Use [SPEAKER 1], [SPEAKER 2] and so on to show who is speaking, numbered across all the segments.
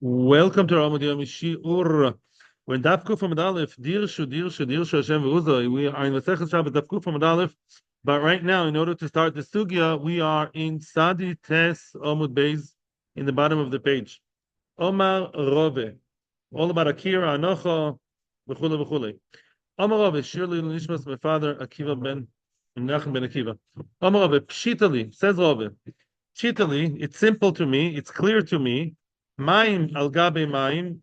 [SPEAKER 1] Welcome to Ramadan Yom Shiur. When Daf Kuf Amud Aleph, Dirshu Hashem v'Uzoi. We are in the Second Shabbos Daf Kuf Amud Aleph, but right now, in order to start the sugya, we are in Sadi Tes Amud Beis in the bottom of the page. Omar Rove, all about Akira Anocha, v'chule v'chule. Omar Rove, surely Nishmas, my father Akiva ben Menachem ben Akiva. Omar Rove, Pshitali, says Rove. Pshitali, it's simple to me, it's clear to me. Maim al gabe maim,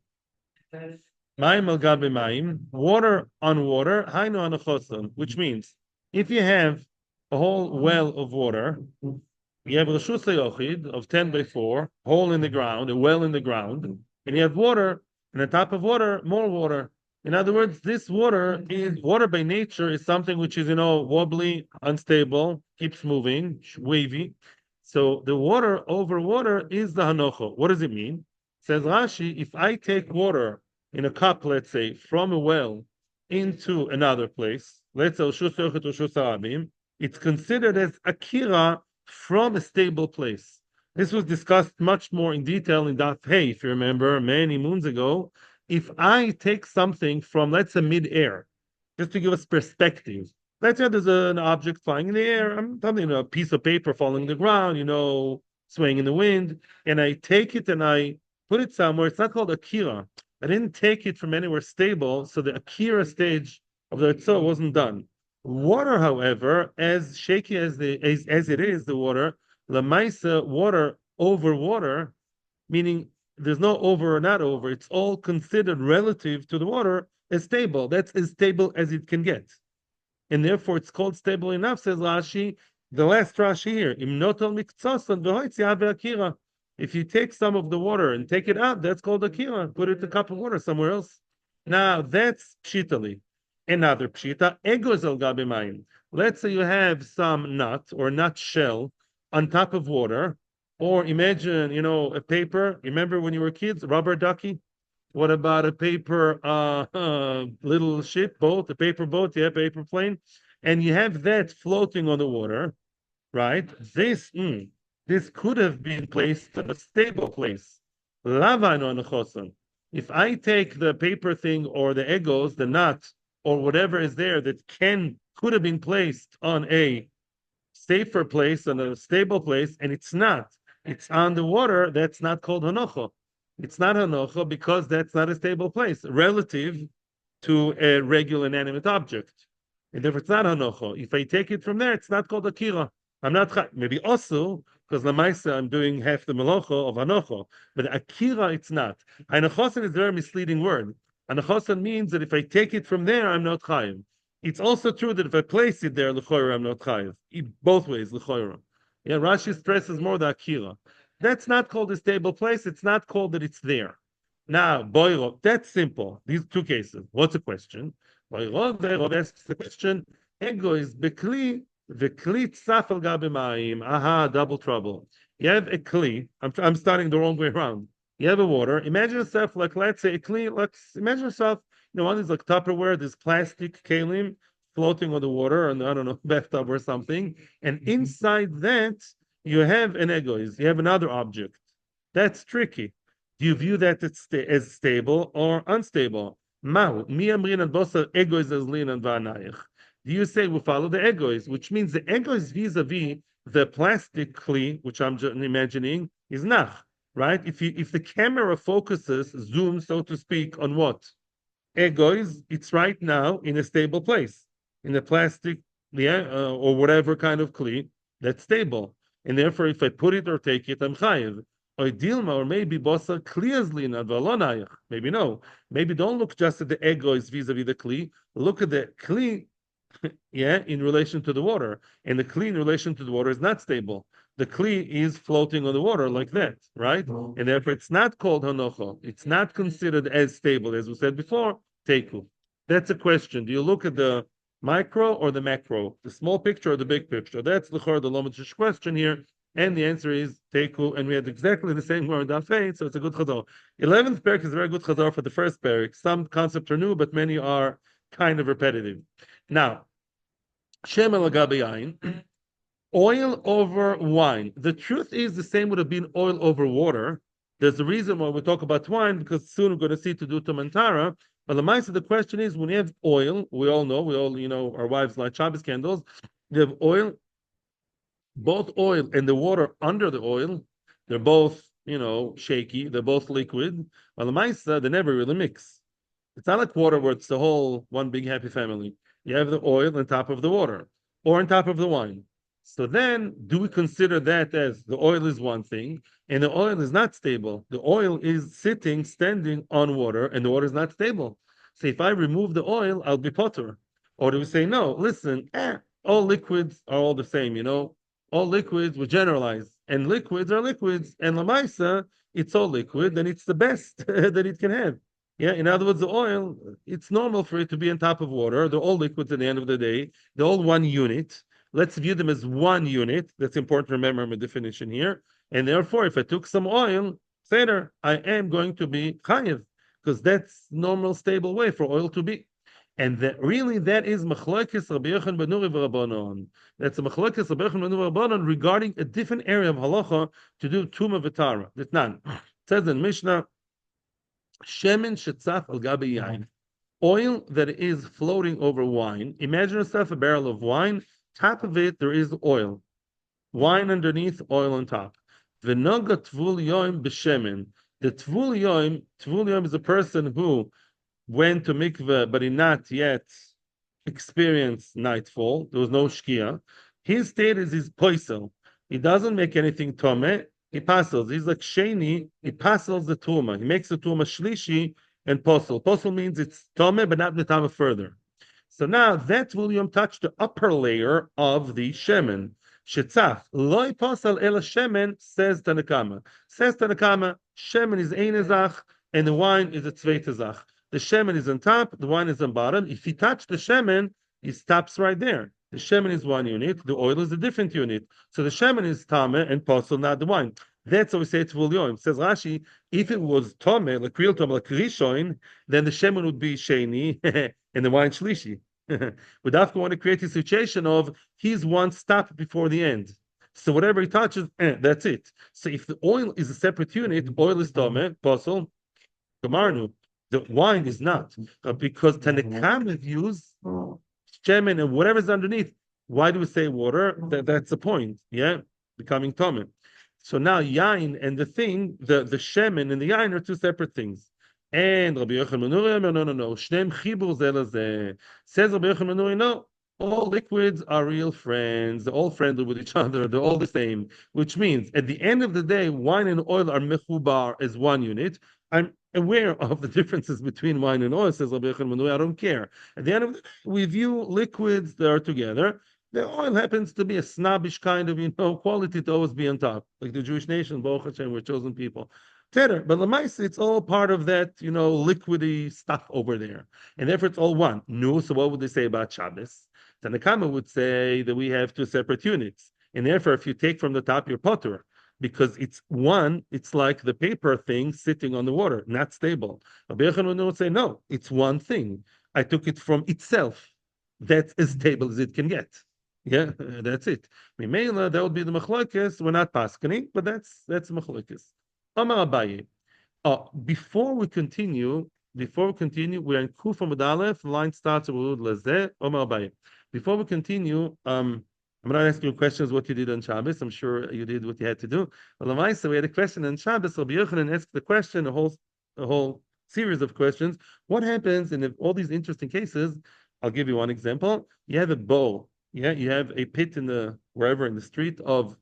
[SPEAKER 1] maim al gabe maim, water on water, hainu anachoson, which means if you have a whole well of water, you have reshus hayachid of 10 by 4, hole in the ground, a well in the ground, and you have water, and on top of water, more water. In other words, this water by nature is something which is, wobbly, unstable, keeps moving, wavy. So the water over water is the hanocho. What does it mean? Says Rashi, if I take water in a cup, let's say, from a well into another place, let's say it's considered as akira from a stable place. This was discussed much more in detail in Daf Hey, if you remember, many moons ago. If I take something from, let's say, mid-air, just to give us perspective, let's say there's an object flying in the air. I'm talking a piece of paper falling on the ground, swaying in the wind, and I take it and I put it somewhere. It's not called akira. I didn't take it from anywhere stable, so the akira stage of the tzor wasn't done. Water, however, as shaky as it is, the water, lamaisa, water over water, meaning there's no over or not over. It's all considered relative to the water as stable. That's as stable as it can get, and therefore it's called stable enough, says Rashi, the last Rashi here. If you take some of the water and take it out, that's called akira. Put it in a cup of water somewhere else. Now that's pshitali. Another pshita, egos al gabimayim. Let's say you have some nut or nut shell on top of water, or imagine, a paper. Remember when you were kids, rubber ducky? What about a paper little ship boat, a paper boat, yeah, paper plane, and you have that floating on the water, right? This could have been placed in a stable place. Lava no nechoson. If I take the paper thing or the egos, the nut or whatever is there that could have been placed on a safer place, on a stable place, and it's not. It's on the water. That's not called hanocho. It's not hanocho because that's not a stable place relative to a regular inanimate object. And therefore, it's not hanocho. If I take it from there, it's not called akira. I'm not maybe also because lamaisa I'm doing half the melocho of hanocho, but akira it's not. Hanochosan is a very misleading word. Hanochosan means that if I take it from there, I'm not chayiv. It's also true that if I place it there, l'choira, I'm not chayiv. Both ways, l'choira. Yeah, Rashi stresses more the akira. That's not called a stable place. It's not called that it's there. Now, boiro, that's simple. These two cases. What's the question? Boiro asks the question. Ego is bekli v'kli tzaf al gabe ma'im. Aha, double trouble. You have a kli. I'm starting the wrong way around. You have a water. Imagine yourself like, let's say, a kli. Let's imagine yourself, one is like Tupperware, this plastic kalim floating on the water, and I don't know, bathtub or something. And inside that, you have an egoist, you have another object. That's tricky. Do you view that as stable or unstable? Do you say we follow the egoist, which means the egoist vis-a-vis the plastic kli, which I'm imagining, is nach, right? If the camera focuses, zooms, so to speak, on what? Egoist, it's right now in a stable place, in a plastic, or whatever kind of kli that's stable. And therefore, if I put it or take it, I'm chayiv. Or dilma, or maybe bosa kliyazli nadvalonayach. Maybe no. Maybe don't look just at the egoist vis-a-vis the kli. Look at the kli, yeah, in relation to the water. And the kli in relation to the water is not stable. The kli is floating on the water like that, right? And therefore, it's not called hanocho. It's not considered as stable, as we said before, teku. That's a question. Do you look at the micro or the macro, the small picture or the big picture? That's the Lomatish question here, and the answer is teku. And we had exactly the same word dafei, so it's a good chazor. 11th parak is a very good chazor for the first parak. Some concepts are new, but many are kind of repetitive. Now, shem elagabayin, oil over wine. The truth is the same would have been oil over water, There's a reason why we talk about wine, because soon we're going to see to do Tumantara. But the question is, when you have oil, we all know, our wives light Shabbos candles. You have oil, both oil and the water under the oil, they're both, shaky. They're both liquid. But they never really mix. It's not like water where it's the whole one big happy family. You have the oil on top of the water or on top of the wine. So then, do we consider that as the oil is one thing and the oil is not stable? The oil is standing on water, and the water is not stable. So if I remove the oil, I'll be potter. Or do we say, no, listen, all liquids are all the same, all liquids we generalize, and liquids are liquids, and Lamaisa, it's all liquid, and it's the best that it can have. Yeah, in other words, the oil, it's normal for it to be on top of water. They're all liquids at the end of the day. They're all one unit. Let's view them as one unit. That's important to remember my definition here. And therefore, if I took some oil, Seder, I am going to be chayiv, because that's normal, stable way for oil to be. And that is machlokes Rabbi Yochanan ben Nuri v'Rabbanon. That's a machlokes Rabbi Yochanan ben Nuri v'Rabbanon regarding a different area of halacha to do tuma v'tara. That's none. It says in Mishnah, shemen shetzaf al gabi yain. Oil that is floating over wine. Imagine yourself a barrel of wine. Top of it, there is oil. Wine underneath, oil on top. V'noga tvul yoim b'shemen. The tvul yoim is a person who went to mikveh, but he not yet experienced nightfall. There was no shkia. His state is his poisel. He doesn't make anything tome. He passes. He's like sheni. He passes the tuma. He makes the tuma shlishi and posel. Posel means it's tome, but not the tama further. So now that William touched the upper layer of the shemen. Shetzaf loy posel ela shemen, says Tanakama. Says Tanakama, shemen is ein ezach and the wine is a tzveit ezach. The shemen is on top, the wine is on bottom. If he touched the shemen, he stops right there. The shemen is one unit, the oil is a different unit. So the shemen is tame and posel, not the wine. That's what we say to Yoim. Says Rashi, if it was tome, like real tome, like rishon, then the shemen would be sheni and the wine shlishi. We definitely want to create a situation of he's one stop before the end. So whatever he touches, that's it. So if the oil is a separate unit, oil is tome, posel, gamarnu. The wine is not, because Tanakama views shemen and whatever's underneath. Why do we say water? That's the point. Yeah, becoming tome. So now yain and the shemen and the yain are two separate things. And Rabbi Yochanan ben Nuri, no. Shneim chibur ze lezeh. Says Rabbi Yochanan ben Nuri, no. All liquids are real friends. They're all friendly with each other. They're all the same. Which means, at the end of the day, wine and oil are mechubar as one unit. I'm aware of the differences between wine and oil, says Rabbi Yochanan ben Nuri. I don't care. At the end of the day, we view liquids that are together. The oil happens to be a snobbish kind of, quality to always be on top. Like the Jewish nation, Baruch Hashem, we're chosen people. But Lamaisa, it's all part of that, liquidy stuff over there. And therefore, it's all one. No, so what would they say about Shabbos? Tanakama would say that we have two separate units. And therefore, if you take from the top, you're potter. Because it's one, it's like the paper thing sitting on the water, not stable. Rabbi Yochanan would say, no, it's one thing. I took it from itself. That's as stable as it can get. Yeah, that's it. Mimela, that would be the machlokes. We're not paskening, but that's machlokes. Amar Abaye. Before we continue, we're in Kufa Medalef. The line starts with Lezeh. Amar Abaye. Before we continue, I'm not asking you questions what you did on Shabbos. I'm sure you did what you had to do. But we had a question on Shabbos. Rabbi Yochanan asked the question, a whole series of questions. What happens in all these interesting cases? I'll give you one example. You have a bowl. Yeah, you have a pit in the street of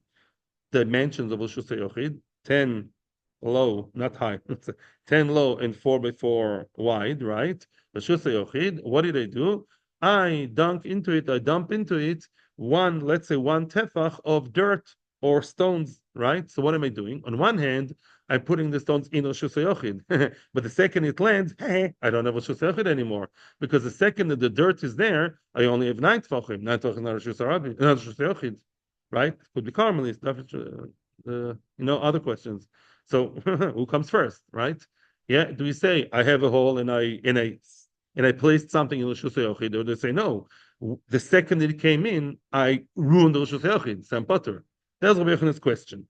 [SPEAKER 1] the mansions of reshus hayachid, 10 low, not high, 10 low and 4x4 wide, right? Reshus hayachid. What did I do? I dump into it let's say one tefach of dirt or stones, right? So what am I doing? On one hand, I'm putting the stones in reshus hayachid, but the second it lands, I don't have reshus hayachid anymore, because the second that the dirt is there, I only have 9 tefachim, not reshus hayachid, right? Could be carmelis, other questions. So who comes first, right? Yeah, do we say I have a hole and I placed something in reshus hayachid, or do they say no? The second that it came in, I ruined the reshus hayachid, Sam Potter. That's Rabbi Yochanan's question.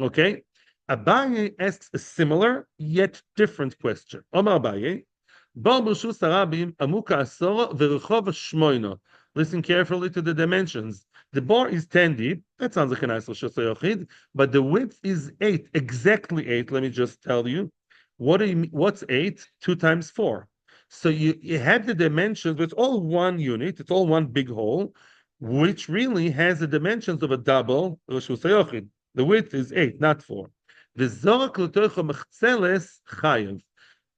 [SPEAKER 1] Okay, Abaye asks a similar yet different question. Omar Abaye, Bar b'reshus harabim amuka asora v'rechov shmoina. Listen carefully to the dimensions. The bar is 10 deep. That sounds like a nice reshus hayachid, but the width is 8, exactly 8. Let me just tell you. What's 8? 2 times 4. So you have the dimensions, but it's all one unit. It's all one big hole, which really has the dimensions of a double reshus hayachid. The width is 8, not 4. V'zorak l'toicha mechzeles chayev.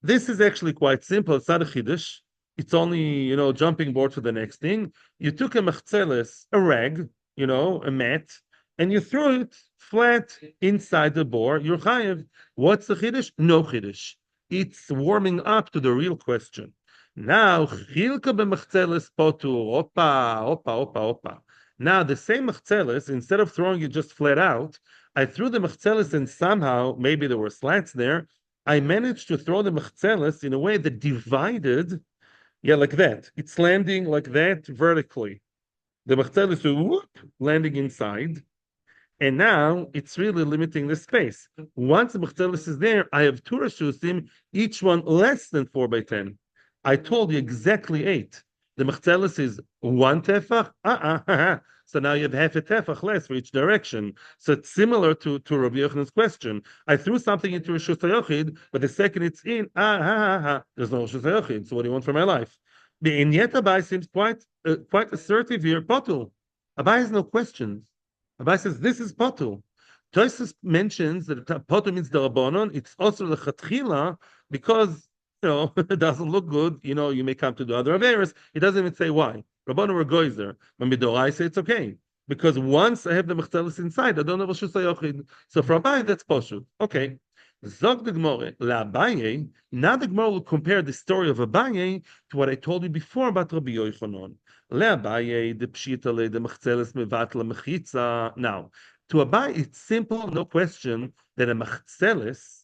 [SPEAKER 1] This is actually quite simple. It's not a chiddush. It's only, jumping board to the next thing. You took a mechzeles, a rag, a mat, and you threw it flat inside the bore. You're chayev. What's the chiddush? No chiddush. It's warming up to the real question. Now, chilka b'mechzeles potur. Opa. Now, the same mechzeles, instead of throwing it just flat out, I threw the mechzeles and somehow, maybe there were slats there, I managed to throw the mechzeles in a way that divided, like that. It's landing like that vertically. The mechzeles is landing inside, and now it's really limiting the space. Once the mechzeles is there, I have two reshusim, each one less than 4 by 10. I told you exactly 8. The mechzeles is 1 tefach. So now you have half a tefach less for each direction. So it's similar to Rabbi Yochanan's question. I threw something into reshus hayachid, but the second it's in, there's no reshus hayachid. So what do you want for my life? And yet Abai seems quite assertive here. Potul. Abai has no questions. Abai says this is potul. Tosfos mentions that potul means the rabbanon. It's also the chatchila because it doesn't look good. You may come to do other averas. He doesn't even say why. Rabbanon were goyzer. When Midorai say it's okay. Because once I have the mechzelis inside, I don't have a reshus hayachid. So for Abai, that's poshut. Okay. Zog the Gemara LaAbaye. Now the Gemara will compare the story of Abaye to what I told you before about Rabbi Yochanan. LaAbaye the pshita the mechzelis mevatla mechitza. Now to Abaye it's simple, no question that a mechzelis,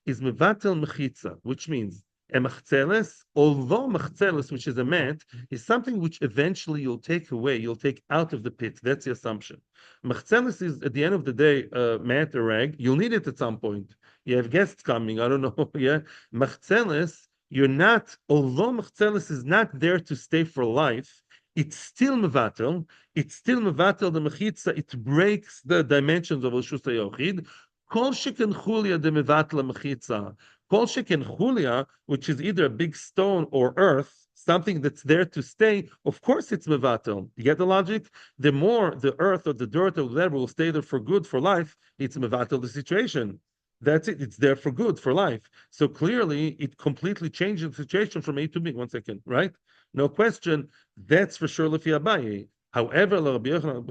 [SPEAKER 1] is mevatel mechitza, which means a mechzeles, although mechzeles, which is a mat, is something which eventually you'll take away, you'll take out of the pit. That's the assumption. Mechzeles is, at the end of the day, a mat, a rag. You'll need it at some point. You have guests coming, I don't know, Mechzeles, you're not, although mechzeles is not there to stay for life, it's still mevatel the mechitza, it breaks the dimensions of reshus hayachid. Kol sheken chulia de mevatla mechitza. Kol sheken chulia, which is either a big stone or earth, something that's there to stay, of course it's mevatel. You get the logic? The more the earth or the dirt or whatever will stay there for good, for life, it's mevatel the situation. That's it. It's there for good, for life. So clearly, it completely changes the situation from A to B. 1 second, right? No question. That's for sure Lefi Abaye. However, Rabbi Yochanan,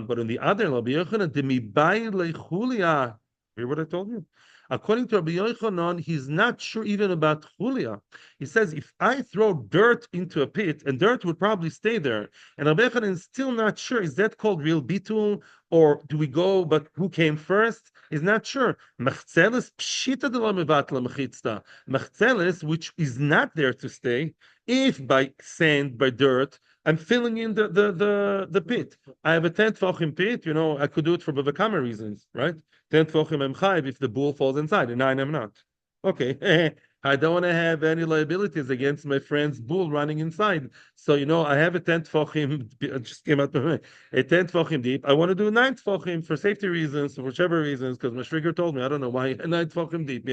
[SPEAKER 1] but on the other, Rabbi Yochanan, demibai lechulia. Hear what I told you? According to Rabbi Yochanan, he's not sure even about chulia. He says, if I throw dirt into a pit, and dirt would probably stay there, and Rabbi Yochanan is still not sure, is that called real bitul, or do we go, but who came first? He's not sure. Mechzeles, pshita de la mevatla mechitzta. Mechzeles, which is not there to stay, if by sand, by dirt, I'm filling in the pit. I have a 10 tefachim pit, I could do it for Bavakama reasons, right? 10 tefachim I'm chayiv if the bull falls inside, and 9 I'm not. Okay, I don't want to have any liabilities against my friend's bull running inside. So, I have a 10 tefachim, just came out of a 10 tefachim deep. I want to do 9 tefachim for safety reasons, for whichever reasons, because my shrigger told me, I don't know why, 9 tefachim deep,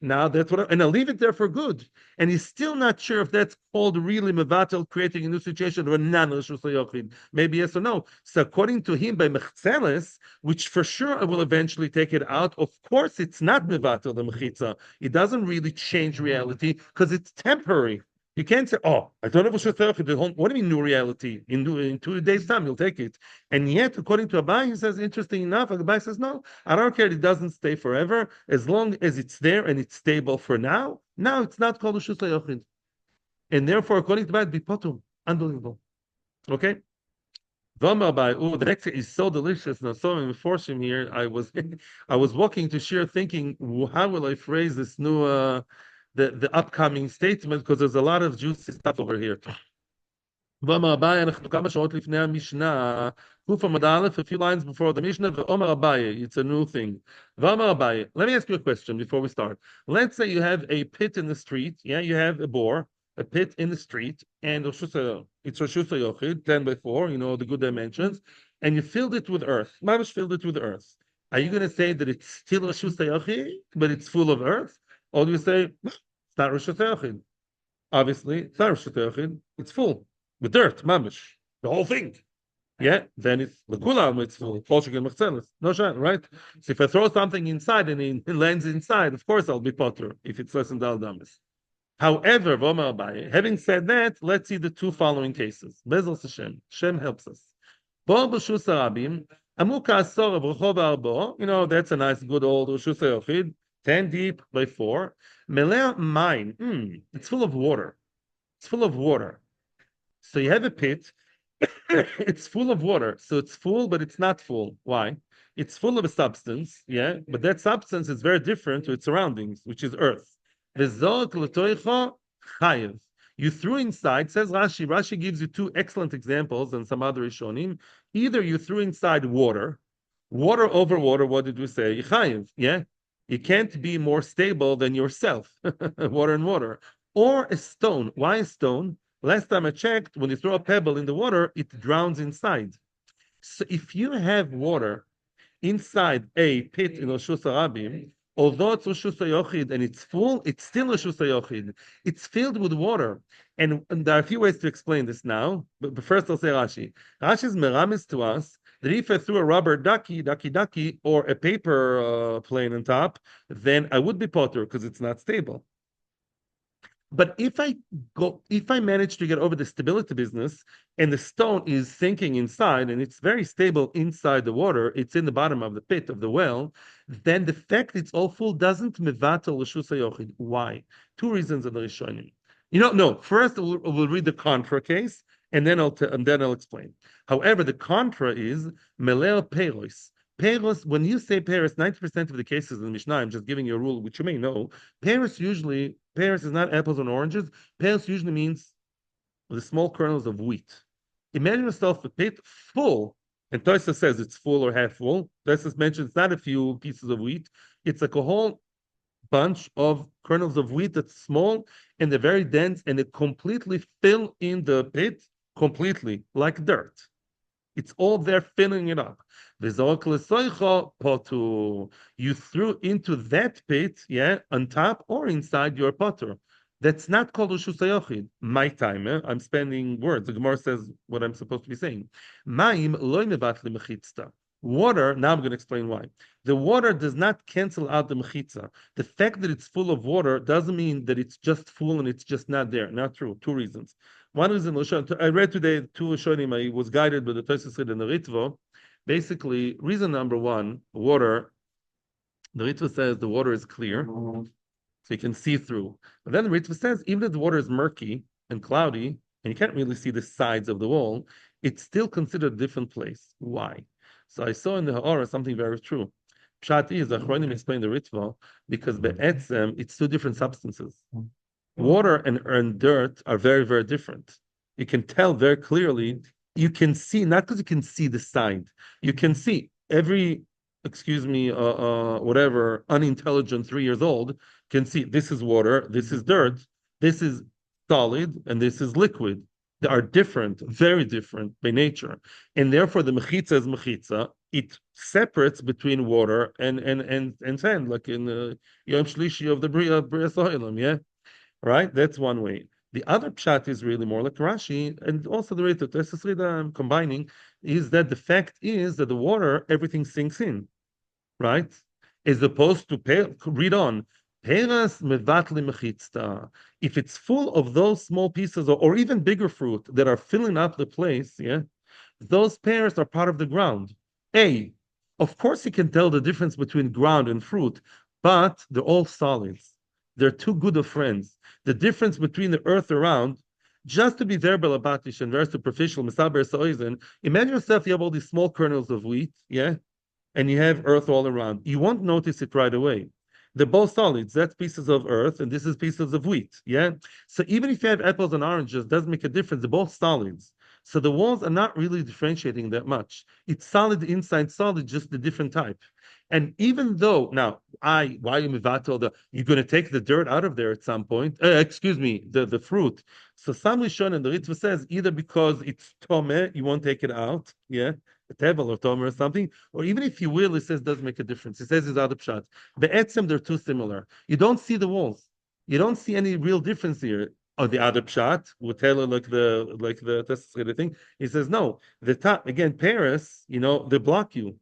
[SPEAKER 1] Now that's and I'll leave it there for good. And he's still not sure if that's called really mevatel, creating a new situation, or non-reshus hayachid. Maybe yes or no. So according to him, by mechzeles, which for sure I will eventually take it out, of course it's not mevatel, the mechitza. It doesn't really change reality because it's temporary. You can't say, "Oh, I don't have a reshus hayachid." What do you mean new reality? In 2 days' time, you'll take it. And yet, according to Abai, he says, interesting enough, Abai says, no, I don't care. It doesn't stay forever. As long as it's there and it's stable for now, it's not called reshus hayachid. And therefore, according to Abai, be potum. Unbelievable. Okay? The next is so delicious. Now, so I'm forcing here. I was walking to share thinking, how will I phrase this new the upcoming statement, because there's a lot of juicy stuff over here. כמה שעות לפני המשנה, Kufa Madalef, a few lines before the Mishnah, Omar Abaye, it's a new thing. V'Omar Abaye, let me ask you a question before we start. Let's say you have a pit in the street, yeah, you have a bore, a pit in the street, and it's reshus hayachid, 10 by 4, you know, the good dimensions, and you filled it with earth. Mamish filled it with earth. Are you going to say that it's still reshus hayachid, but it's full of earth? Or do you say, no, it's not reshus hayachid? Obviously, it's not reshus hayachid, it's full with dirt, mamish, the whole thing. Yeah, then it's the kulam, it's full. No shot, right? So if I throw something inside and it lands inside, of course I'll be potter if it's less than dal damas. However, having said that, let's see the two following cases. Bezos Hashem. Hashem helps us. You know, that's a nice, good old reshus hayachid, 10 deep by 4. Melea mine. It's full of water. It's full of water. So you have a pit. It's full of water. So it's full, but it's not full. Why? It's full of a substance, yeah, but that substance is very different to its surroundings, which is earth. You threw inside, says Rashi. Rashi gives you two excellent examples and some other Rishonim. Either you threw inside water over water, what did we say? Chayiv, yeah? You can't be more stable than yourself, water and water. Or a stone. Why a stone? Last time I checked, when you throw a pebble in the water, it drowns inside. So if you have water inside a pit in reshus harabim, although it's reshus hayachid and it's full, it's still reshus hayachid. It's filled with water. And there are a few ways to explain this now. But first I'll say Rashi. Rashi's meramis to us that if I threw a rubber ducky, or a paper plane on top, then I would be potter because it's not stable. But if I manage to get over the stability business and the stone is sinking inside and it's very stable inside the water, it's in the bottom of the pit of the well, then the fact it's all full doesn't mevatel reshus hayachid. Why? Two reasons in the Rishonim. No. First, we'll read the contra case, and then I'll explain. However, the contra is meleo peiros. Peiros, when you say peiros, 90% of the cases in the Mishnah, I'm just giving you a rule which you may know. Peiros is not apples and oranges. Peiros usually means the small kernels of wheat. Imagine yourself a pit full, and Tosa says it's full or half full. Tosa mentions it's not a few pieces of wheat. It's like a whole bunch of kernels of wheat that's small and they're very dense, and they completely fill in the pit completely like dirt. It's all there filling it up. You threw into that pit, yeah, on top or inside your potter. That's not called reshus hayachid. My time, I'm spending words. The Gemara says what I'm supposed to be saying. Water, now I'm going to explain why. The water does not cancel out the mechitza. The fact that it's full of water doesn't mean that it's just full and it's just not there. Not true. Two reasons. One reason, I read today two Rishonim, I was guided by the Tosfos and the Ritva. Basically, reason number one, water, the Ritva says the water is clear, so you can see through. But then the Ritva says, even if the water is murky and cloudy, and you can't really see the sides of the wall, it's still considered a different place. Why? So I saw in the Ha'ara something very true. Pshat is, Achronim explained the Ritva, because be'etzem, it's two different substances. Water and dirt are very, very different. You can tell very clearly. You can see, not because you can see the side. You can see every, whatever, unintelligent 3 years old can see this is water, this is dirt, this is solid, and this is liquid. They are different, very different by nature. And therefore the mechitza is mechitza. It separates between water and sand, like in the Yom Shlishi of the Bria Soilam, yeah? Right? That's one way. The other pshat is really more like Rashi, and also the rate that I'm combining, is that the fact is that the water, everything sinks in, right? As opposed to, read on, if it's full of those small pieces or even bigger fruit that are filling up the place, yeah, those pears are part of the ground. Of course you can tell the difference between ground and fruit, but they're all solids. They're too good of friends. The difference between the earth around, just to be there belabatish and very superficial, imagine yourself, you have all these small kernels of wheat, yeah, and you have earth all around. You won't notice it right away. They're both solids. That's pieces of earth, and this is pieces of wheat. Yeah. So even if you have apples and oranges, it doesn't make a difference. They're both solids. So the walls are not really differentiating that much. It's solid inside, solid, just a different type. And even though now, why you mivato you're going to take the dirt out of there at some point. Excuse me, the fruit. So some Rishon and the Ritva says either because it's tome, you won't take it out, yeah, a table or tome or something, or even if you will, it says doesn't make a difference. It says it's out of shot. Be'etzem, they're too similar. You don't see the walls. You don't see any real difference here. On the other pshat, would tell her like the that's the thing. He says no. The top again, Paris, they block you.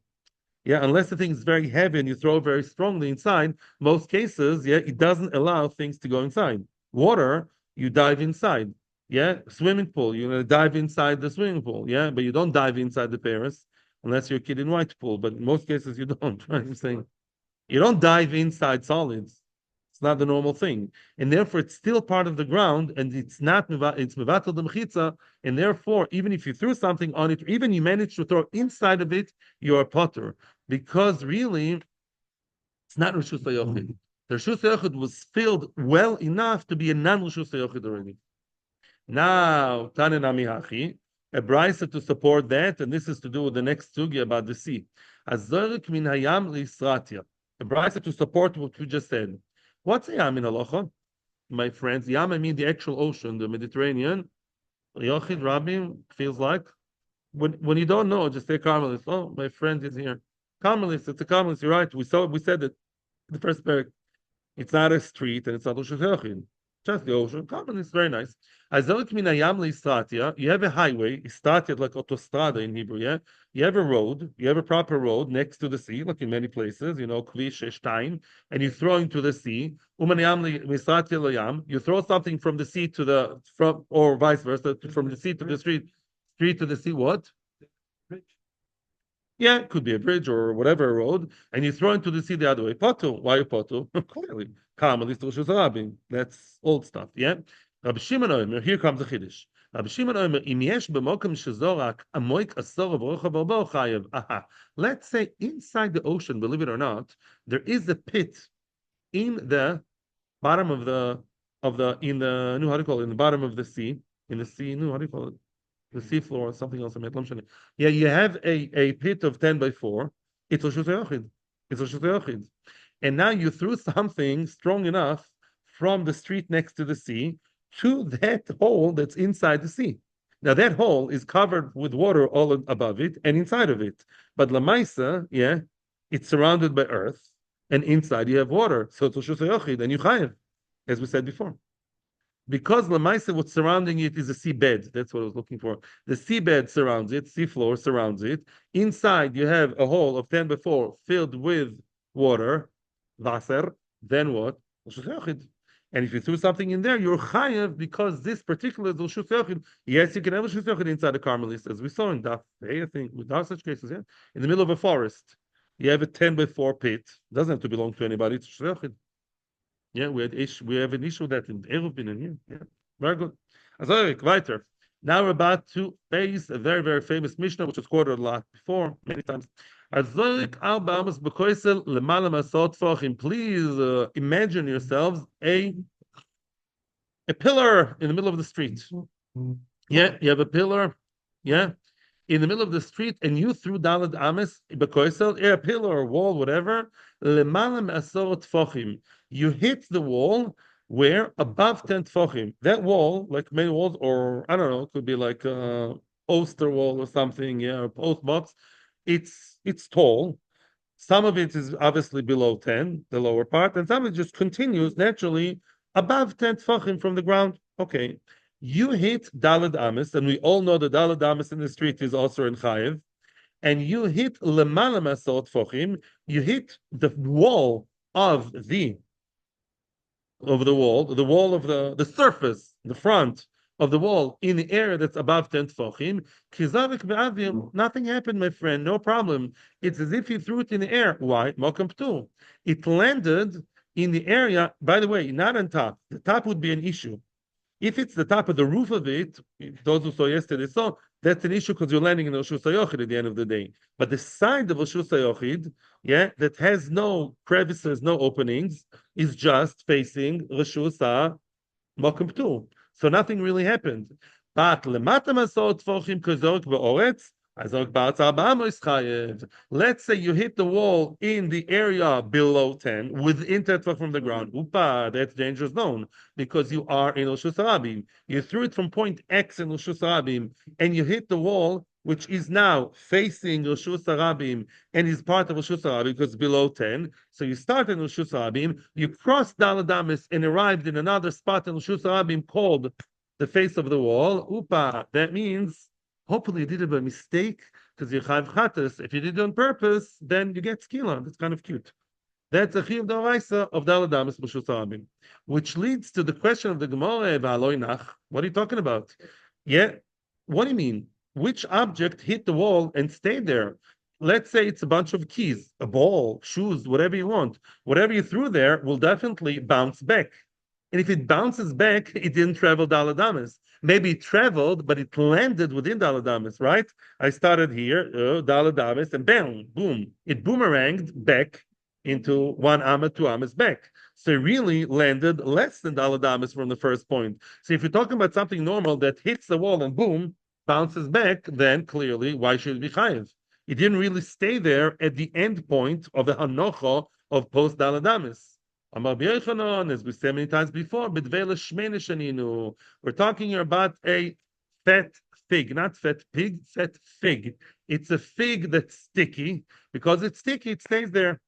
[SPEAKER 1] Yeah, unless the thing is very heavy and you throw very strongly inside, most cases, yeah, it doesn't allow things to go inside. Water, you dive inside. Yeah, swimming pool, you're gonna dive inside the swimming pool. Yeah, but you don't dive inside the Paris unless you're a kid in white pool. But in most cases, you don't. Right? I'm saying you don't dive inside solids. It's not the normal thing, and therefore it's still part of the ground, and it's not it's mevatel the mechitza, and therefore even if you threw something on it, or even you managed to throw inside of it, you are potter because really it's not reshus hayachid. The reshus hayachid was filled well enough to be a non-reshus hayachid already. Now tanenami hachi, a brisa to support that, and this is to do with the next sugi about the sea. Azorik min hayam li'isratia, a brisa to support what we just said. What's a yam in halacha, my friends? Yam, I mean the actual ocean, the Mediterranean. Yochid Rabbi feels like when you don't know, just say Carmelis. Oh, my friend is here. Carmelis, it's a Carmelis. You're right. We said it in the first paragraph. It's not a street and it's not Rosh Hashanah. Just the ocean. Carmelis, very nice. Azolik min hayam li'Istratia. You have a highway, Istratia like autostrada in Hebrew. Yeah, you have a road. You have a proper road next to the sea, like in many places. Kvish Shtein, and you throw into the sea. Li'Istratia lo'yam. You throw something from the sea to or vice versa, from the sea to the street to the sea. What? Yeah, it could be a bridge or whatever road, and you throw into the sea the other way. Potu. Why you potu? Clearly. That's old stuff, yeah? Rabbi Shimon Omer, here comes the Chiddush. Rabbi Shimon Omer, im yesh b'mokem shezorak amoik asor v'rocha v'bo chayev. Aha. Let's say inside the ocean, believe it or not, there is a pit in the bottom of the in the how do you call it? In the bottom of the sea, in the sea. How do you call it? The seafloor or something else. Yeah, you have a pit of 10 by 4. It's reshus hayachid. It's reshus hayachid. And now you threw something strong enough from the street next to the sea to that hole that's inside the sea. Now that hole is covered with water all above it and inside of it. But lamaisa, yeah, it's surrounded by earth, and inside you have water. So it's reshus hayachid, and you chayev, as we said before. Because Lamaisa, what's surrounding it is a seabed. That's what I was looking for. The seabed surrounds it, seafloor surrounds it. Inside, you have a hole of 10 by 4 filled with water, Wasser. Then what? And if you threw something in there, you're chayav because this particular is reshus hayachid. Yes, you can have reshus hayachid inside the Carmelis, as we saw in Daf. I think with such cases, yeah, in the middle of a forest, you have a 10 by 4 pit. It doesn't have to belong to anybody. It's reshus hayachid. Yeah, we have an issue that in Eruvin and here. Yeah, very good. Weiter. Now we're about to face a very, very famous Mishnah, which was quoted a lot before, many times. Please imagine yourselves a pillar in the middle of the street. Yeah, you have a pillar. Yeah, in the middle of the street, and you threw Dalad Ames, a pillar or wall, whatever, you hit the wall where above 10 tefachim. That wall, like many walls, or I don't know, it could be like a Oster wall or something, yeah, or post box. It's tall. Some of it is obviously below 10, the lower part, and some of it just continues naturally above 10 tefachim from the ground. Okay. You hit Dalad Amis, and we all know the Dalad Amis in the street is also in Chayev, and you hit Lemala Masot Fochim, you hit the wall of the wall of the surface, the front of the wall in the area that's above 10 tefachim. Kizavik ve'avim, nothing happened, my friend, no problem. It's as if you threw it in the air. Why? Malkam p'tu. It landed in the area, by the way, not on top. The top would be an issue. If it's the top of the roof of it, those who saw yesterday saw, that's an issue because you're landing in the reshus hayachid at the end of the day. But the side of reshus hayachid, yeah, that has no crevices, no openings, is just facing reshus makom p'tur. So nothing really happened. But lemata masot tfochim kozok be'oretz. Let's say you hit the wall in the area below 10, within 10 foot from the ground. Upa, that's danger zone because you are in reshus harabim. You threw it from point X in reshus harabim, and you hit the wall, which is now facing reshus harabim and is part of reshus harabim because it's below 10. So you start in reshus harabim, you cross Daled Amos and arrived in another spot in reshus harabim called the face of the wall. Upa, that means hopefully you did it by mistake because you have chatas. If you did it on purpose, then you get skila. That's kind of cute. That's a chiyuv d'oraisa of Daled Amos b'shus harabim, which leads to the question of the Gemara. What are you talking about? Yeah, what do you mean? Which object hit the wall and stayed there? Let's say it's a bunch of keys, a ball, shoes, whatever you want. Whatever you threw there will definitely bounce back. And if it bounces back, it didn't travel Daled Amos. Maybe it traveled, but it landed within Daled Amos, right? I started here, Daled Amos, and bam, boom. It boomeranged back into 1 amma, 2 ammas back. So it really landed less than Daled Amos from the first point. So if you're talking about something normal that hits the wall and boom, bounces back, then clearly, why should it be chayiv? It didn't really stay there at the end point of the hanocha of post Daled Amos. Amar B'Yochanan, as we said many times before, we're talking here about a fat fig, not fat pig, fat fig. It's a fig that's sticky. Because it's sticky, it stays there.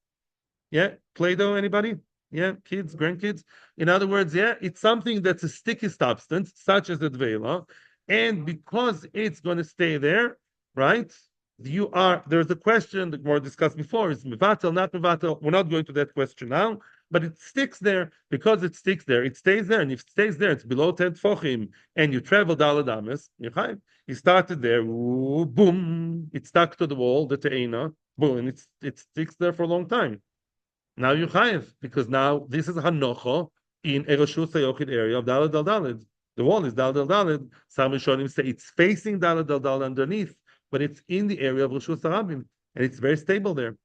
[SPEAKER 1] Yeah, Play-Doh, anybody? Yeah, kids, grandkids. In other words, yeah, it's something that's a sticky substance, such as a dvela, and because it's going to stay there, right? There's a question that we discussed before: is mevatel, not mevatel? We're not going to that question now. But it sticks there. Because it sticks there, it stays there. And if it stays there, it's below 10 tfochim, and you travel Daled Amos, you started there, ooh, boom, it stuck to the wall, the te'ena, boom, and it sticks there for a long time. Now you chayiv, because now this is hanocha in a reshus hayachid area of Daled Daled. The wall is Daled Daled. Some Rishonim say it's facing Daled Daled underneath, but it's in the area of reshus harabim, and it's very stable there.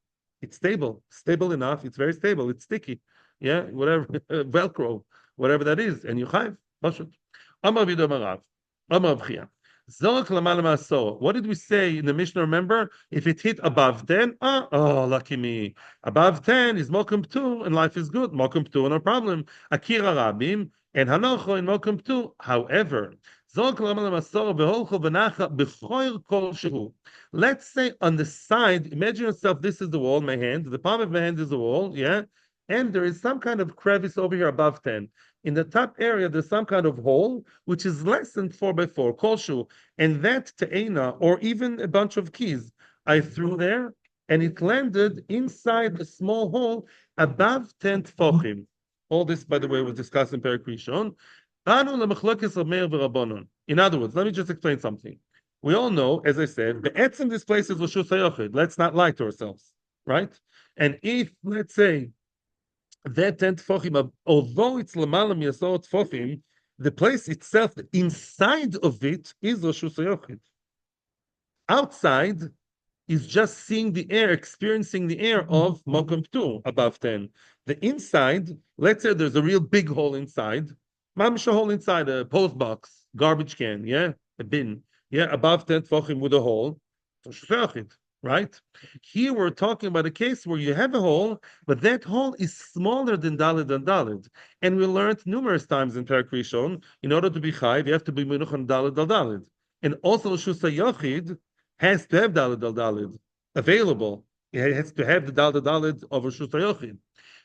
[SPEAKER 1] It's stable enough. It's very stable. It's sticky. Yeah, whatever, Velcro, whatever that is. And you chayiv. Amar Vido Marav. Amar B'chia. Zork Lamal Ma'asor. What did we say in the Mishnah? Remember, if it hit above 10, oh, lucky me. Above 10 is Mokum 2, and life is good. Mokum 2, no problem. Akira Rabim, and Hanocho in Mokum 2. However, let's say on the side, imagine yourself, this is the wall, my hand, the palm of my hand is the wall, yeah? And there is some kind of crevice over here above 10. In the top area, there's some kind of hole, which is less than 4 by 4, kolshu. And that te'ena, or even a bunch of keys, I threw there, and it landed inside a small hole above 10 tfochim. All this, by the way, was discussed in Perek Rishon. In other words, let me just explain something. We all know, as I said, the etzem this place is reshus hayachid. Let's not lie to ourselves, right? And if, let's say, that 10 tfochim, although it's l'malam yasor tfochim, the place itself, inside of it, is reshus hayachid. Outside is just seeing the air, experiencing the air of Mokum 2 above 10. The inside, let's say there's a real big hole inside. Mamish hole inside a post box, garbage can, yeah, a bin, yeah, above 10 tefachim with a hole, right? Here we're talking about a case where you have a hole, but that hole is smaller than Daled, and we learned numerous times in Perek Rishon, in order to be chayv, you have to be menuch on Daled, and also reshus hayachid has to have Daled available. It has to have the Daled of reshus hayachid.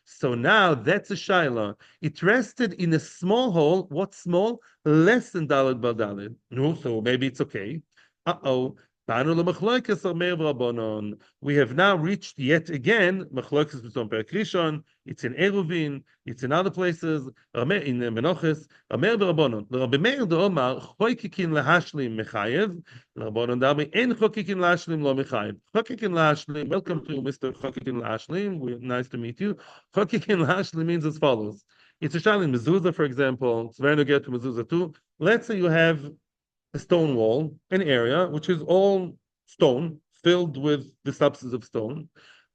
[SPEAKER 1] So now that's a shaila. It rested in a small hole. What small? Less than Daled Daled. No, so maybe it's okay. We have now reached yet again Machlokes B'Tom Perek Rishon. It's in Eruvin. It's in other places. In Menoches. Amer B'Rabbanon. Rabbi Meir d'Omar choikikin lahashlim mechayev. Rabbanon d'Ami en choikikin lahashlim lo mechayev. Choikikin lahashlim. Welcome to Mr. Choikikin lahashlim. Nice to meet you. Choikikin lahashlim means as follows. It's a shayla in mezuzah, for example. It's very to get to mezuzah too. Let's say you have a stone wall, an area which is all stone, filled with the substance of stone.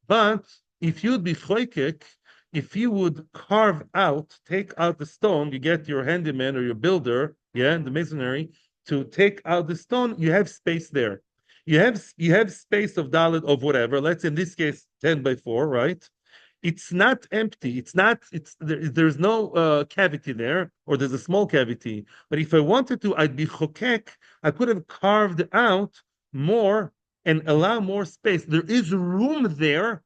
[SPEAKER 1] But if you'd be choikik, if you would carve out, take out the stone, you get your handyman or your builder, yeah, the masonry, to take out the stone, you have space there. You have space of dalet of whatever. Let's in this case 10 by 4, right? It's not empty. There's no cavity there, or there's a small cavity. But if I wanted to, I'd be chokek. I could have carved out more and allow more space. There is room there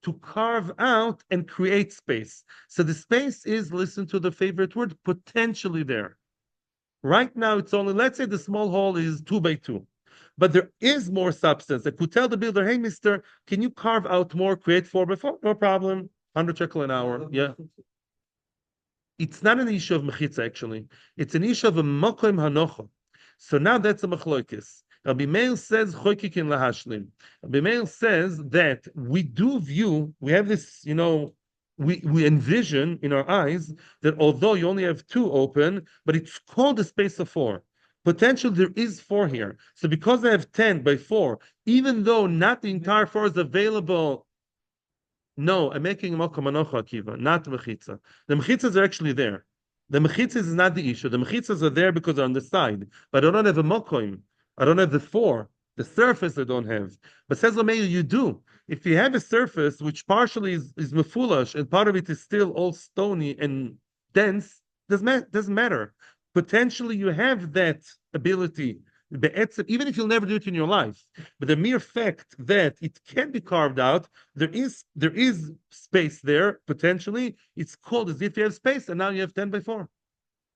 [SPEAKER 1] to carve out and create space. So the space is, listen to the favorite word, potentially there. Right now, it's only, let's say the small hole is 2 by 2, but there is more substance. I could tell the builder, hey, mister, can you carve out more, create 4 by 4? No problem. 100 shekel an hour. Yeah. It's not an issue of mechitza, actually. It's an issue of a mokoim hanocha. So now that's a machloikis. Rabbi Meir says, choikikin lahashlim. Rabbi Meir says that we do view, we have this, we envision in our eyes that although you only have 2 open, but it's called a space of 4. Potentially there is 4 here. So because I have 10 by 4, even though not the entire 4 is available, no, I'm making a mokum anocha akiva, not mechitza. The mechitzas are actually there. The mechitzas is not the issue. The mechitzas are there because they're on the side, but I don't have a mokoim. I don't have the 4. The surface I don't have. But says Lameir, you do. If you have a surface which partially is mefulash and part of it is still all stony and dense, doesn't matter. Potentially you have that ability, even if you'll never do it in your life. But the mere fact that it can be carved out, there is space there potentially. It's called as if you have space, and now you have 10 by 4.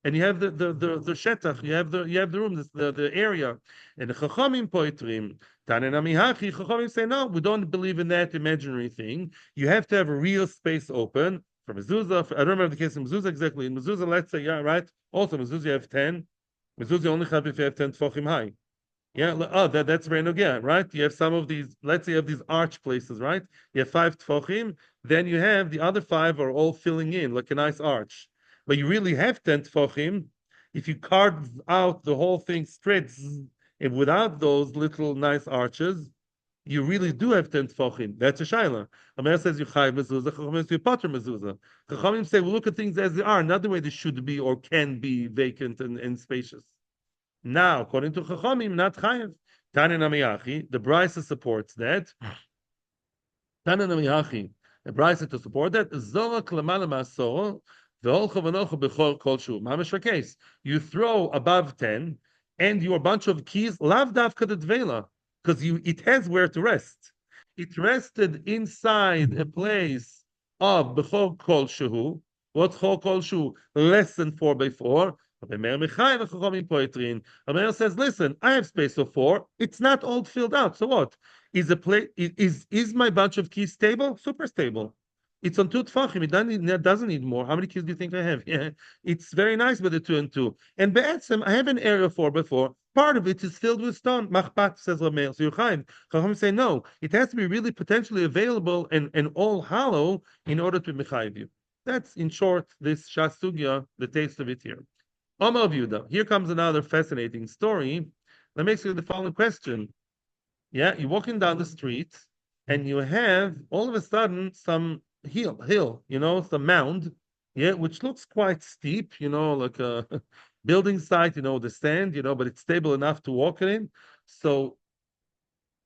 [SPEAKER 1] And you have the shetach, you have the room, the area. And the chachamim poitrim, chachamim say, no, we don't believe in that imaginary thing. You have to have a real space open. For mezuzah, I don't remember the case of mezuzah exactly. In mezuzah, let's say, yeah, right. Also, mezuzah you have 10. Mezuzah only have if you have 10 tefachim high. Yeah, that's very nogea, right? You have some of these. Let's say you have these arch places, right? You have 5 tefachim. Then you have the other 5 are all filling in like a nice arch. But you really have 10 tefachim. If you carve out the whole thing straight, and without those little nice arches, you really do have 10 tefachim. That's a shaila. Amir says you chayv mezuzah. Chachamim says you pater mezuzah. Chachamim say, well, look at things as they are, not the way they should be or can be vacant and spacious. Now, according to Chachamim, not chayav. Tana namiyachi, the Brisa supports that. Tana namiyachi, the Brisa to support that. Zorak lamala masor. You throw above 10, and your bunch of keys, lav davka de dvela, because it has where to rest. It rested inside a place of bechol kol shehu. What's chol kol shehu? Less than 4 by 4. Amir says, listen, I have space of 4. It's not all filled out. So what? Is my bunch of keys stable? Super stable. It's on 2 tefachim. It doesn't need more. How many keys do you think I have? Yeah, it's very nice with the 2 and 2. And be'etzem, I have an area of 4 by 4. Part of it is filled with stone. Machpat, says Rameir. So Yochaim, Chacham say no. It has to be really potentially available and all hollow in order to mechayiv you. That's in short this Shas Sugya, the taste of it here. Omar Yehuda. Here comes another fascinating story. Let me ask you the following question. Yeah, you're walking down the street and you have all of a sudden some hill, some mound, yeah, which looks quite steep, like a building site, the sand, but it's stable enough to walk in. So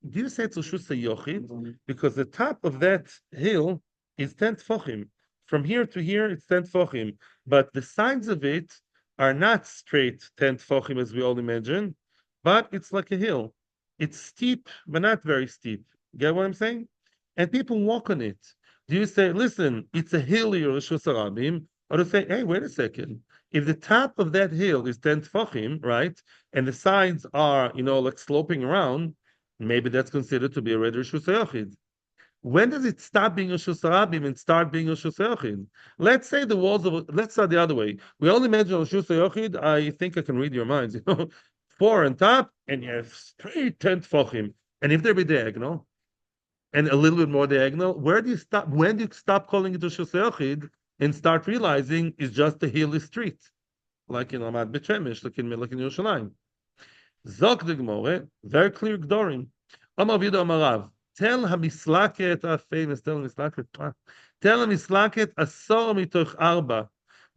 [SPEAKER 1] do you say it's reshus hayachid? Because the top of that hill is 10 tefachim. From here to here, it's 10 tefachim. But the sides of it are not straight 10 tefachim as we all imagine, but it's like a hill. It's steep, but not very steep. Get what I'm saying? And people walk on it. Do you say, listen, it's a hill, you're reshus harabim, or do you say, hey, wait a second. If the top of that hill is 10 tefachim, right, and the sides are, like sloping around, maybe that's considered to be a red reshus hayachid. When does it stop being reshus harabim and start being reshus hayachid? Let's say let's start the other way. We only mention reshus hayachid. I think I can read your minds. 4 on top, and you have straight 10 tefachim. And if they're diagonal, and a little bit more diagonal, where do you stop? When do you stop calling it reshus hayachid and start realizing it's just a hilly street, like in Amad Bet Shemesh, like in Yerushalayim? Zok the Gemara, very clear Gdorim. Amar Vida Amarav, tell hamislaket, famous, tell hamislaket asor mitoch arba.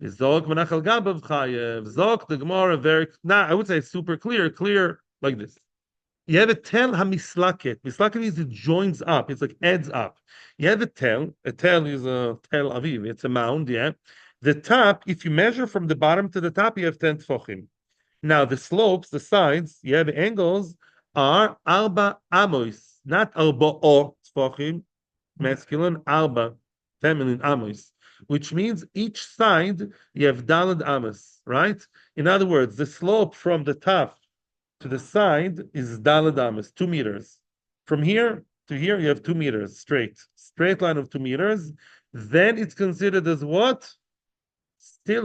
[SPEAKER 1] Zog menachal gabav chayev. Zog the Gemara very. Nah, I would say super clear like this. You have a tel hamislaket. Mislaket means it joins up. It's like adds up. You have a tel. A tel is a tel aviv. It's a mound. Yeah. The top, if you measure from the bottom to the top, you have 10 tfochim. Now the slopes, the sides, you have angles are arba amos, not arba o tfochim, masculine arba, feminine amos, which means each side you have dalad amos, right? In other words, the slope from the top to the side is dalad amos, 2 meters. From here to here, you have 2 meters straight line of 2 meters. Then it's considered as what? Still,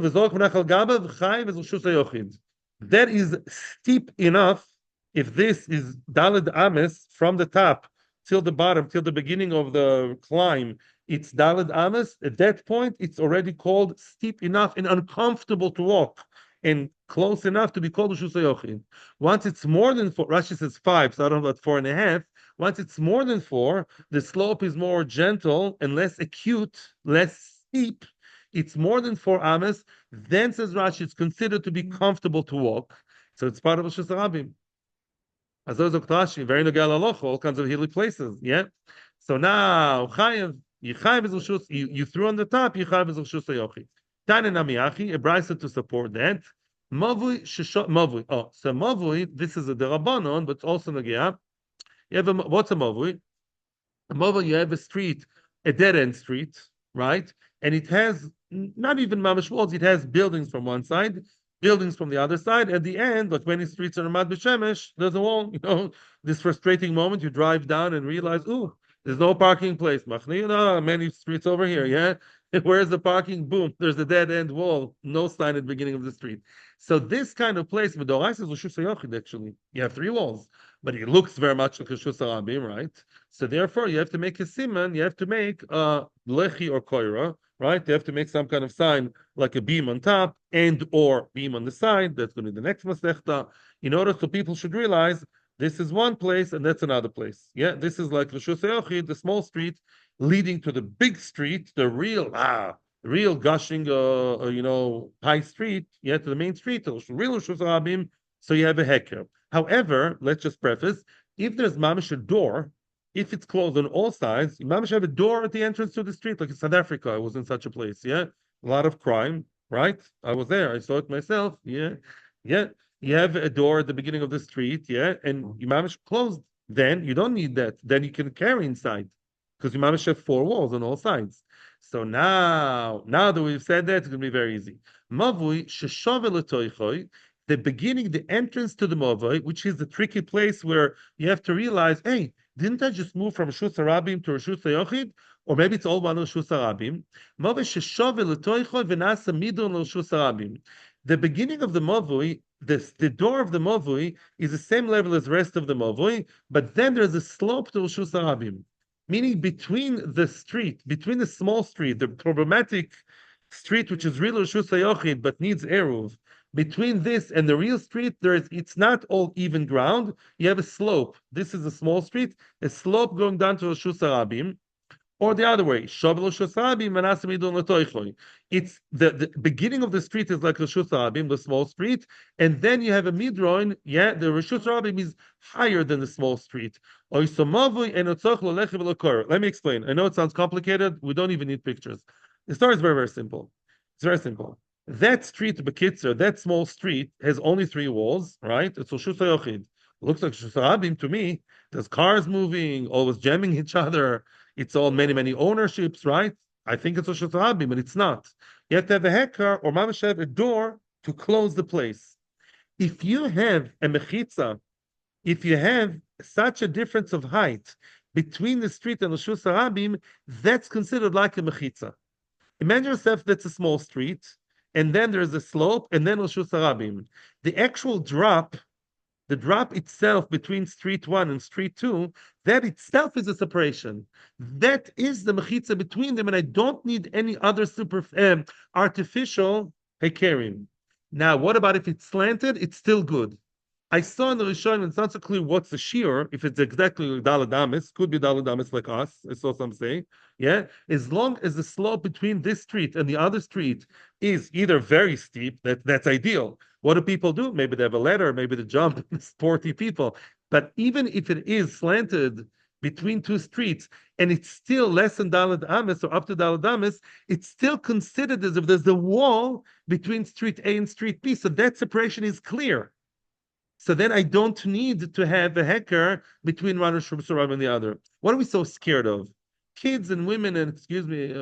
[SPEAKER 1] that is steep enough. If this is Daled Ames from the top till the bottom, till the beginning of the climb, it's Daled Ames. At that point, it's already called steep enough and uncomfortable to walk, and close enough to be called Reshus Yochid. Once it's more than 4, Rashi says 5, so I don't know about 4.5. Once it's more than 4, the slope is more gentle and less acute, less steep. It's more than 4 ames. Then says Rashi, it's considered to be comfortable to walk. So it's part of Reshus Rabim. As those of Rashi, very nogal aloch, all kinds of hilly places. Yeah. So now Chayev, Yichayev is Reshus. You threw on the top. Yichayev is Reshus Yochid. Tane Namiachi, a brisa to support that. Mavui sheshot mavui. Oh, so mavui. This is a derabanon, but it's also nagia. You have what's a mavui? A mavui. You have a street, a dead end street, right? And it has not even mamash walls. It has buildings from one side, buildings from the other side. At the end, like many streets are Ramad B'Shemesh, there's a wall. You know, this frustrating moment. You drive down and realize, ooh, there's no parking place. Many streets over here. Yeah, where's the parking? Boom, there's a dead end wall. No sign at the beginning of the street. So this kind of place, Medorais is Reshus Yochid. Actually, you have 3 walls, but it looks very much like Reshus Rabim, right? So therefore, you have to make a siman. You have to make a lechi or koira. Right? They have to make some kind of sign like a beam on top and or beam on the side. That's going to be the next masechta. In order so people should realize this is one place and that's another place. Yeah, this is like Reshus Yochid, the small street leading to the big street, the real gushing, high street. Yeah, to the main street, the real Reshus Rabim. So you have a heker. However, let's just preface: if there's mamish a door. If it's closed on all sides, you mamish have a door at the entrance to the street, like in South Africa. I was in such a place. Yeah, a lot of crime. Right? I was there. I saw it myself. Yeah. You have a door at the beginning of the street. Yeah, and you mamish closed. Then you don't need that. Then you can carry inside because you mamish have 4 walls on all sides. So now that we've said that, it's going to be very easy. Mavui sheshavel the beginning, the entrance to the mavui, which is the tricky place where you have to realize, hey. Didn't I just move from Reshus Rabim to Reshus Yochid? Or maybe it's all one Reshus Rabim. The beginning of the Mavui, the door of the Mavui is the same level as the rest of the Mavui, but then there's a slope to Reshus Rabim. Meaning between the street, between the small street, the problematic street, which is real Reshus Yochid, but needs Eruv, between this and the real street, it's not all even ground. You have a slope. This is a small street, a slope going down to Reshus Rabim, or the other way. It's the beginning of the street is like Reshus Rabim, the small street, and then you have a midroin. Yeah, the Reshus Rabim is higher than the small street. Let me explain. I know it sounds complicated. We don't even need pictures. The story is very, very simple. It's very simple. That street, Bekitzer, that small street has only 3 walls, right? It's Reshus Yochid. Looks like Reshus Rabim to me. There's cars moving, always jamming each other. It's all many ownerships, right? I think it's Reshus Rabim, but it's not. You have to have a hekar or mamash have a door to close the place. If you have a mechitza, if you have such a difference of height between the street and Reshus Rabim, that's considered like a mechitza. Imagine yourself that's a small street, and then there's a slope, and then Reshus Rabim. The actual drop, the drop itself between street 1 and street 2, that itself is a separation. That is the mechitza between them, and I don't need any other artificial hekerim. Now, what about if it's slanted? It's still good. I saw in the Rishon, it's not so clear what's the shear, if it's exactly like Daladamis, could be Daladamis like us, I saw some say. Yeah. As long as the slope between this street and the other street is either very steep, that's ideal. What do people do? Maybe they have a ladder, maybe they jump, sporty people. But even if it is slanted between two streets and it's still less than Dalad Amis or up to Dalad Amis, it's still considered as if there's a wall between street A and street B. So that separation is clear. So then I don't need to have a hacker between one Rishus and the other. What are we so scared of? Kids and women and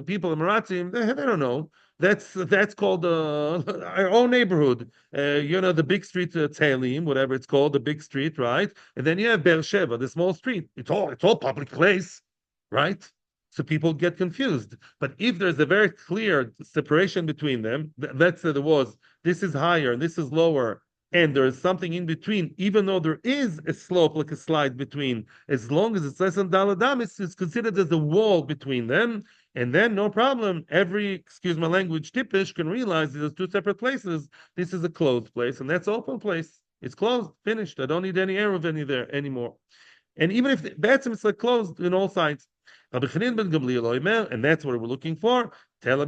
[SPEAKER 1] people in Marathi, they don't know. That's called our own neighborhood. The big street Teilim, whatever it's called, the big street, right? And then you have Beersheba, the small street. It's all public place, right? So people get confused. But if there's a very clear separation between them, let's say there was this is higher, this is lower, and there is something in between, even though there is a slope like a slide between, as long as it's less than Daladamis, it's considered as a wall between them, and then no problem. Every, excuse my language, Tippish can realize there's two separate places. This is a closed place, and that's open place. It's closed, finished. I don't need any Eruv any there anymore. And even if that's it's like closed in all sides. And that's what we're looking for. Tell him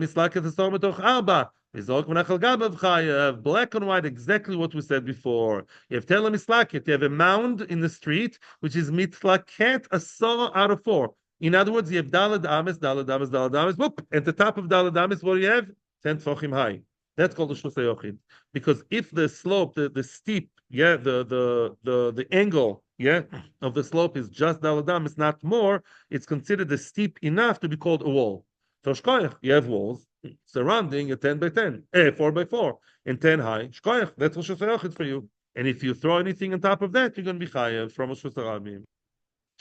[SPEAKER 1] black and white, exactly what we said before. You have Tela Mislaket, you have a mound in the street, which is Mitlaket Asara out of 4. In other words, you have Dalad Ames, whoop, at the top of Dalad Ames, what do you have? 10 Tfachim high. That's called the reshus hayachid. Because if the slope, the steep, the angle, of the slope is just Daladam, it's not more, it's considered the steep enough to be called a wall. So shkoyach, you have walls surrounding a 10 by 10, 4 by 4, and 10 high. Shkoyach, that's reshus hayachid for you. And if you throw anything on top of that, you're going to be chayav from reshus harabim.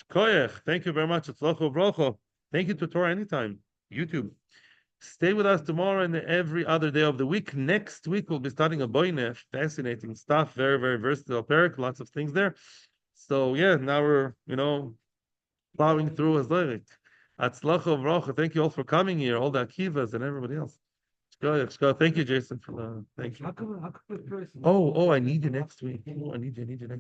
[SPEAKER 1] Shkoyach, thank you very much. It's locho brocho. Thank you to Torah anytime. YouTube. Stay with us tomorrow and every other day of the week. Next week, we'll be starting a boinef. Fascinating stuff. Very, very versatile parak. Lots of things there. So, now we're, plowing through as lyric. Atzlacha v'rocha. Thank you all for coming here, all the Akivas and everybody else. Thank you, Jason, for the, thank you. Oh, I need you next week. I need you next